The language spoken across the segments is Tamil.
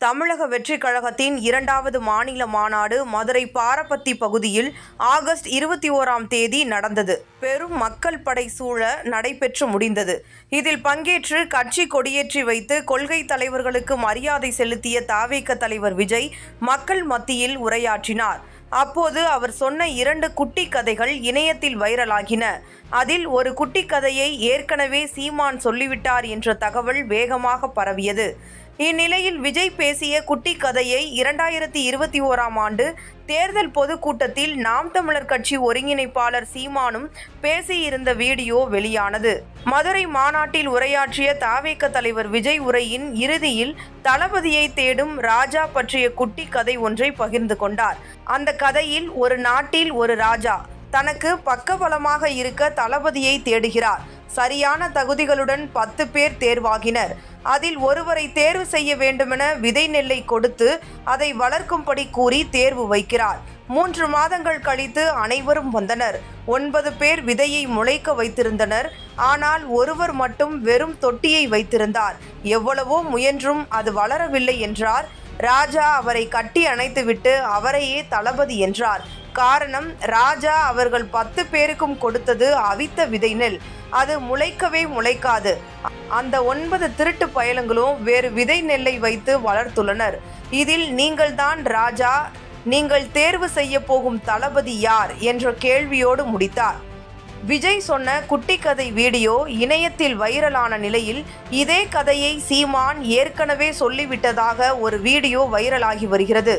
தமிழக வெற்றிக் கழகத்தின் 2வது மாநில மாநாடு மதுரை பாரபத்தி பகுதியில் ஆகஸ்ட் 21ஆம் தேதி நடந்தது. பெரும் மக்கள் படை சூழ நடைபெற்று முடிந்தது. இதில் பங்கேற்று கட்சி கொடியேற்றி வைத்து கொள்கை தலைவர்களுக்கு மரியாதை செலுத்திய தவிக தலைவர் விஜய் மக்கள் மத்தியில் உரையாற்றினார். அப்போது அவர் சொன்ன 2 குட்டி கதைகள் இணையத்தில் வைரலாகின. அதில் ஒரு குட்டி கதையை ஏற்கனவே சீமான் சொல்லிவிட்டார் என்ற தகவல் வேகமாக பரவியது. இந்நிலையில் விஜய் பேசிய குட்டி கதையை 2021ஆம் ஆண்டு தேர்தல் பொதுக்கூட்டத்தில் நாம் தமிழர் கட்சி ஒருங்கிணைப்பாளர் சீமானும் பேசியிருந்த வீடியோ வெளியானது. மதுரை மாநாட்டில் உரையாற்றிய தவிக தலைவர் விஜய் உரையின் இறுதியில் தளபதியை தேடும் ராஜா பற்றிய குட்டி கதை ஒன்றை பகிர்ந்து கொண்டார். அந்த கதையில் ஒரு நாட்டில் ஒரு ராஜா தனக்கு பக்கபலமாக இருக்க தளபதியை தேடுகிறார். சரியான தகுதிகளுடன் 10 பேர் தேர்வாகினர். அதில் ஒருவரை தேர்வு செய்ய வேண்டுமென விதை நெல்லை கொடுத்து அதை வளர்க்கும்படி கூறி தேர்வு வைக்கிறார். 3 மாதங்கள் கழித்து அனைவரும் வந்தனர். 9 பேர் விதையை முளைக்க வைத்திருந்தனர். ஆனால் ஒருவர் மட்டும் வெறும் தொட்டியை வைத்திருந்தார். எவ்வளவோ முயன்றும் அது வளரவில்லை என்றார். ராஜா அவரை கட்டி அணைத்துவிட்டு அவரையே தளபதி என்றார். காரணம், ராஜா அவர்கள் 10 பேருக்கும் கொடுத்தது அவித்த விதை நெல். அது முளைக்கவே முளைக்காது. அந்த 9 திருட்டு பயலுங்களும் வேறு விதை நெல்லை வைத்து வளர்த்துள்ளனர். இதில் நீங்கள்தான் ராஜா, நீங்கள் தேர்வு செய்ய போகும் தளபதி யார் என்ற கேள்வியோடு முடித்தார். விஜய் சொன்ன குட்டி கதை வீடியோ இணையத்தில் வைரலான நிலையில் இதே கதையை சீமான் ஏற்கனவே சொல்லிவிட்டதாக ஒரு வீடியோ வைரலாகி வருகிறது.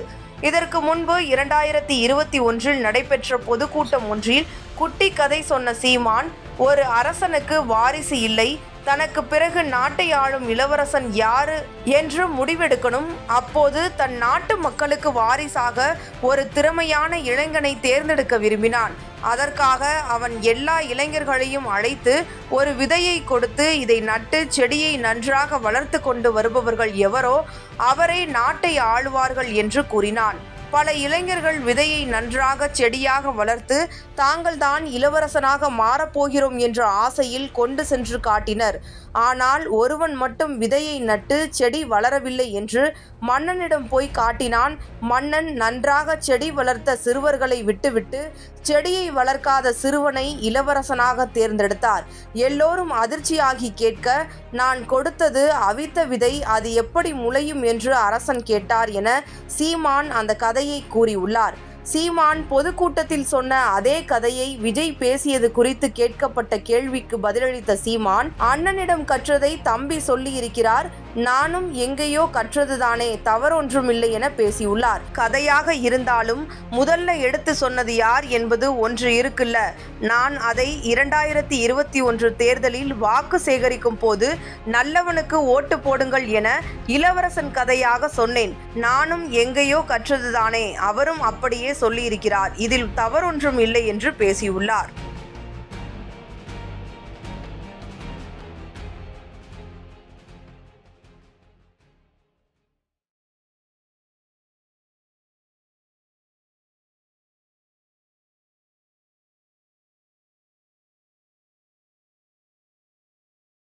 இதற்கு முன்பு 2021இல் நடைபெற்ற பொதுக்கூட்டம் ஒன்றில் குட்டி கதை சொன்ன சீமான், ஒரு அரசனுக்கு வாரிசு இல்லை, தனக்கு பிறகு நாட்டை ஆளும் இளவரசன் யாரு என்று முடிவெடுக்கணும். அப்போது தன் நாட்டு மக்களுக்கு வாரிசாக ஒரு திறமையான இளைஞனை தேர்ந்தெடுக்க விரும்பினான். அதற்காக அவன் எல்லா இளைஞர்களையும் அழைத்து ஒரு விதையை கொடுத்து இதை நட்டு செடியை நன்றாக வளர்த்து கொண்டு வருபவர்கள் எவரோ அவரே நாட்டை ஆளுவார்கள் என்று கூறினான். பல இளைஞர்கள் விதையை நன்றாக செடியாக வளர்த்து தாங்கள்தான் இளவரசனாக மாறப்போகிறோம் என்ற ஆசையில் கொண்டு சென்று காட்டினர். ஆனால் ஒருவன் மட்டும் விதையை நட்டு செடி வளரவில்லை என்று மன்னனிடம் போய் காட்டினான். மன்னன் நன்றாக செடி வளர்த்த சிறுவர்களை விட்டுவிட்டு செடியை வளர்க்காத சிறுவனை இளவரசனாக தேர்ந்தெடுத்தார். எல்லோரும் அதிர்ச்சியாகி கேட்க, நான் கொடுத்தது அவித்த விதை, அது எப்படி முளையும் என்று அரசன் கேட்டார் என சீமான் அந்த கதையை கூறியுள்ளார். சீமான் பொதுக்கூட்டத்தில் சொன்ன அதே கதையை விஜய் பேசியது குறித்து கேட்கப்பட்ட கேள்விக்கு பதிலளித்த சீமான், அண்ணனிடம் கற்றதை தம்பி சொல்லியிருக்கிறார், நானும் எங்கேயோ கற்றதுதானே, தவறொன்றுமில்லை என பேசியுள்ளார். கதையாக இருந்தாலும் முதல்ல எடுத்து சொன்னது யார் என்பது ஒன்று இருக்குல்ல. நான் அதை 2021 தேர்தலில் வாக்கு சேகரிக்கும் போது நல்லவனுக்கு ஓட்டு போடுங்கள் என இளவரசன் கதையாக சொன்னேன். நானும் எங்கேயோ கற்றதுதானே, அவரும் அப்படியே சொல்லியிருக்கிறார், இதில் தவறொன்றும் இல்லை என்று பேசியுள்ளார்.